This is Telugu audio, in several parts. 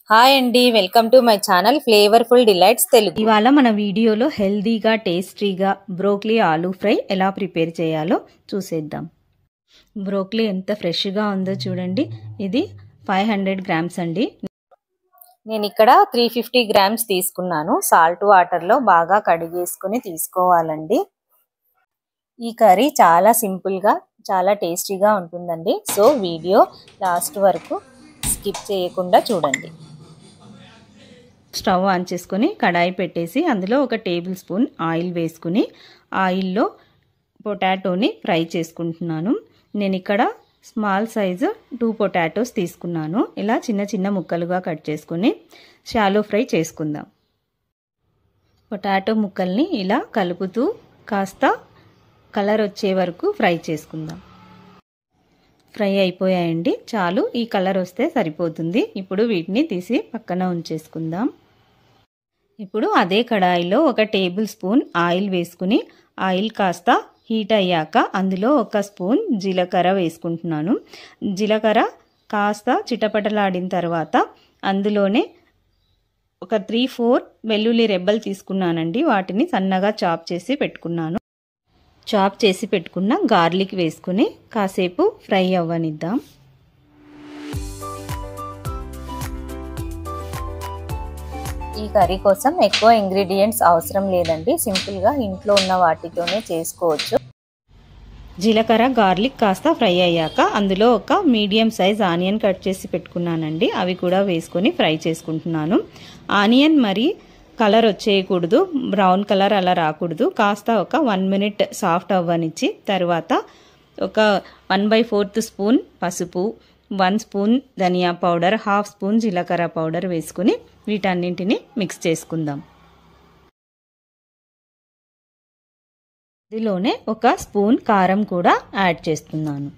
హాయ్ అండి, welcome to my channel flavourful delights Telugu. ఇవాళ మన వీడియోలో హెల్దీగా టేస్టీగా బ్రోకలీ ఆలూ ఫ్రై ఎలా ప్రిపేర్ చేయాలో చూసేద్దాం. బ్రోకలీ ఎంత ఫ్రెష్గా ఉందో చూడండి. ఇది 500 గ్రామ్స్ అండి. నేను ఇక్కడ 350 గ్రామ్స్ తీసుకున్నాను. సాల్ట్ వాటర్లో బాగా కడిగేసుకుని తీసుకోవాలండి. ఈ కర్రీ చాలా సింపుల్గా చాలా టేస్టీగా ఉంటుందండి. సో వీడియో లాస్ట్ వరకు స్కిప్ చేయకుండా చూడండి. స్టవ్ ఆన్ చేసుకొని కడాయి పెట్టేసి అందులో 1 టేబుల్ స్పూన్ ఆయిల్ వేసుకుని ఆయిల్లో పొటాటోని ఫ్రై చేసుకుంటున్నాను. నేను ఇక్కడ స్మాల్ సైజు 2 పొటాటోస్ తీసుకున్నాను. ఇలా చిన్న చిన్న ముక్కలుగా కట్ చేసుకుని షాలో ఫ్రై చేసుకుందాం. పొటాటో ముక్కల్ని ఇలా కలుపుతూ కాస్త కలర్ వచ్చే వరకు ఫ్రై చేసుకుందాం. ఫ్రై అయిపోయాయండి, చాలు. ఈ కలర్ వస్తే సరిపోతుంది. ఇప్పుడు వీటిని తీసి పక్కన ఉంచేసుకుందాం. ఇప్పుడు అదే కడాయిలో 1 టేబుల్ స్పూన్ ఆయిల్ వేసుకుని ఆయిల్ కాస్త హీట్ అయ్యాక అందులో 1 స్పూన్ జీలకర్ర వేసుకుంటున్నాను. జీలకర్ర కాస్త చిటపటలాడిన తర్వాత అందులోనే 3-4 వెల్లుల్లి రెబ్బలు తీసుకున్నానండి. వాటిని సన్నగా చాప్ చేసి పెట్టుకున్నాను. చాప్ చేసి పెట్టుకున్న గార్లిక్ వేసుకుని కాసేపు ఫ్రై అవ్వనిద్దాం. ఈ కర్రీ కోసం ఎక్కువ ఇంగ్రీడియంట్స్ అవసరం లేదండి. సింపుల్గా ఇంట్లో ఉన్న వాటితోనే చేసుకోవచ్చు. జీలకర్ర గార్లిక్ కాస్త ఫ్రై అయ్యాక అందులో 1 మీడియం సైజ్ ఆనియన్ కట్ చేసి పెట్టుకున్నానండి. అవి కూడా వేసుకొని ఫ్రై చేసుకుంటున్నాను. ఆనియన్ మరి కలర్ వచ్చేయకూడదు, బ్రౌన్ కలర్ అలా రాకూడదు. కాస్త 1 మినిట్ సాఫ్ట్ అవ్వనిచ్చి తర్వాత 1/4 స్పూన్ పసుపు, 1 స్పూన్ ధనియా పౌడర్, 1/2 స్పూన్ జీలకర్ర పౌడర్ వేసుకుని వీటన్నింటిని మిక్స్ చేసుకుందాం. ఇందులోనే 1 స్పూన్ కారం కూడా యాడ్ చేస్తున్నాను.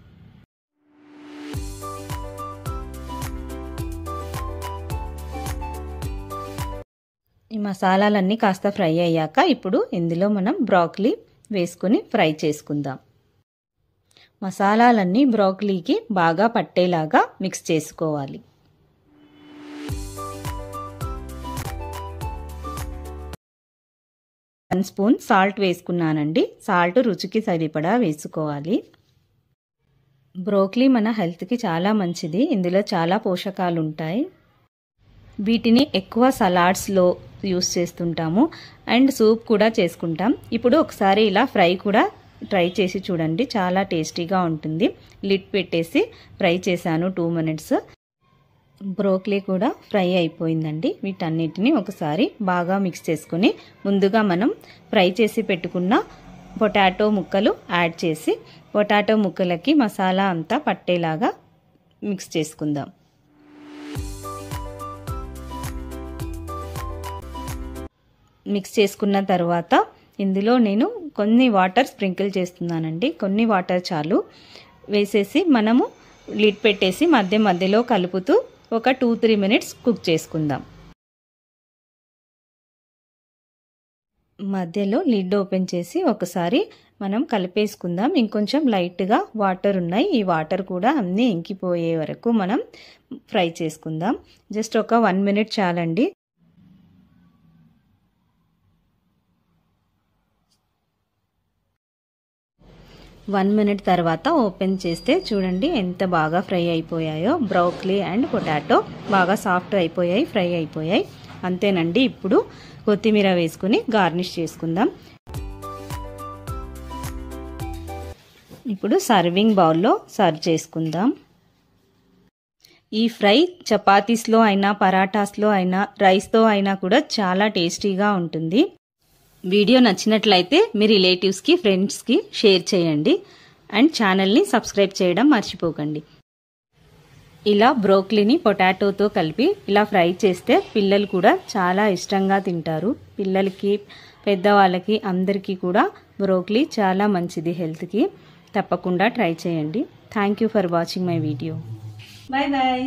ఈ మసాలాలన్నీ కాస్త ఫ్రై అయ్యాక ఇప్పుడు ఇందులో మనం బ్రోకలీ వేసుకుని ఫ్రై చేసుకుందాం. మసాలాలన్నీ బ్రోకలీకి బాగా పట్టేలాగా మిక్స్ చేసుకోవాలి. వన్ స్పూన్ సాల్ట్ వేసుకున్నానండి. సాల్ట్ రుచికి సరిపడా వేసుకోవాలి. బ్రోకలీ మన హెల్త్కి చాలా మంచిది. ఇందులో చాలా పోషకాలు ఉంటాయి. వీటిని ఎక్కువ సలాడ్స్లో యూస్ చేస్తుంటాము అండ్ సూప్ కూడా చేసుకుంటాం. ఇప్పుడు ఒకసారి ఇలా ఫ్రై కూడా ట్రై చేసి చూడండి, చాలా టేస్టీగా ఉంటుంది. లిడ్ పెట్టేసి ఫ్రై చేశాను 2 మినిట్స్. బ్రోకలీ కూడా ఫ్రై అయిపోయిందండి. వీటన్నిటిని ఒకసారి బాగా మిక్స్ చేసుకుని ముందుగా మనం ఫ్రై చేసి పెట్టుకున్న పొటాటో ముక్కలు యాడ్ చేసి పొటాటో ముక్కలకి మసాలా అంతా పట్టేలాగా మిక్స్ చేసుకుందాం. మిక్స్ చేసుకున్న తర్వాత ఇందులో నేను కొన్ని వాటర్ స్ప్రింకిల్ చేస్తున్నానండి. కొన్ని వాటర్ చాలు. వేసేసి మనము లిడ్ పెట్టేసి మధ్య మధ్యలో కలుపుతూ 2-3 మినిట్స్ కుక్ చేసుకుందాం. మధ్యలో లిడ్ ఓపెన్ చేసి ఒకసారి మనం కలిపేసుకుందాం. ఇంకొంచెం లైట్గా వాటర్ ఉన్నాయి. ఈ వాటర్ కూడా అన్నీ ఇంకిపోయే వరకు మనం ఫ్రై చేసుకుందాం. జస్ట్ 1 మినిట్ చాలండి. 1 మినిట్ తర్వాత ఓపెన్ చేస్తే చూడండి ఎంత బాగా ఫ్రై అయిపోయాయో. బ్రోకలీ అండ్ పొటాటో బాగా సాఫ్ట్ అయిపోయాయి, ఫ్రై అయిపోయాయి. అంతేనండి. ఇప్పుడు కొత్తిమీర వేసుకుని గార్నిష్ చేసుకుందాం. ఇప్పుడు సర్వింగ్ బౌల్లో సర్వ్ చేసుకుందాం. ఈ ఫ్రై చపాతీస్లో అయినా పరాటాస్లో అయినా రైస్తో అయినా కూడా చాలా టేస్టీగా ఉంటుంది. వీడియో నచ్చినట్లయితే మీ రిలేటివ్స్కి ఫ్రెండ్స్కి షేర్ చేయండి అండ్ ఛానల్ని సబ్స్క్రైబ్ చేయడం మర్చిపోకండి. ఇలా బ్రోకలీని పొటాటోతో కలిపి ఇలా ఫ్రై చేస్తే పిల్లలు కూడా చాలా ఇష్టంగా తింటారు. పిల్లలకి పెద్దవాళ్ళకి అందరికీ కూడా బ్రోకలీ చాలా మంచిది హెల్త్కి. తప్పకుండా ట్రై చేయండి. Thank you for watching my video. Bye bye.